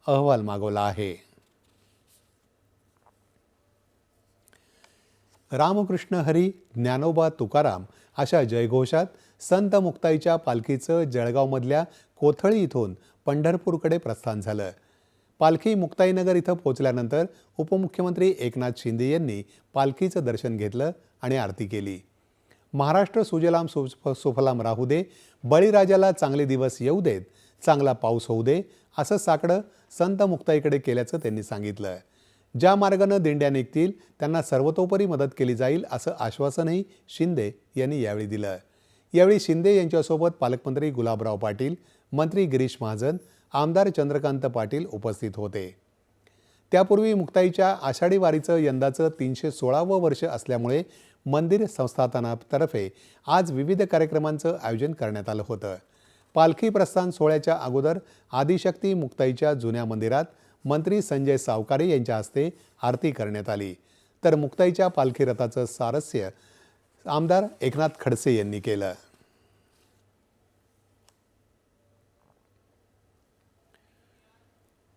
अहवाल मागवला आहे। रामकृष्ण हरी, ज्ञानोबा तुकाराम अशा जयघोषात संत मुक्ताईच्या पालखीचं जळगावमधल्या कोथळी इथून पंढरपूरकडे प्रस्थान झालं। पालखी मुक्ताईनगर इथं पोहोचल्यानंतर उपमुख्यमंत्री एकनाथ शिंदे यांनी पालखीचं दर्शन घेतलं आणि आरती केली। महाराष्ट्र सुजलाम सुफलाम राहू दे, बळीराजाला चांगले दिवस येऊ देत, चांगला पाऊस होऊ दे असं साकडं संत मुक्ताईकडे केल्याचं त्यांनी सांगितलं। ज्या मार्गानं दिंड्या निघतील त्यांना सर्वतोपरी मदत केली जाईल असं आश्वासनही शिंदे यांनी यावेळी दिलं। यावेळी शिंदे यांच्यासोबत पालकमंत्री गुलाबराव पाटील, मंत्री गिरीश महाजन, आमदार चंद्रकांत पाटील उपस्थित होते। त्यापूर्वी मुक्ताईच्या आषाढी वारीचं यंदाचं 316वं वर्ष असल्यामुळे मंदिर संस्थानातर्फे आज विविध कार्यक्रमांचं आयोजन करण्यात आलं होतं। पालखी प्रस्थान सोहळ्याच्या अगोदर आदिशक्ती मुक्ताईच्या जुन्या मंदिरात मंत्री संजय सावकारे यांच्या हस्ते आरती करण्यात आली, तर मुक्ताईच्या पालखी रथाचं सारस्य आमदार एकनाथ खडसे यांनी केलं।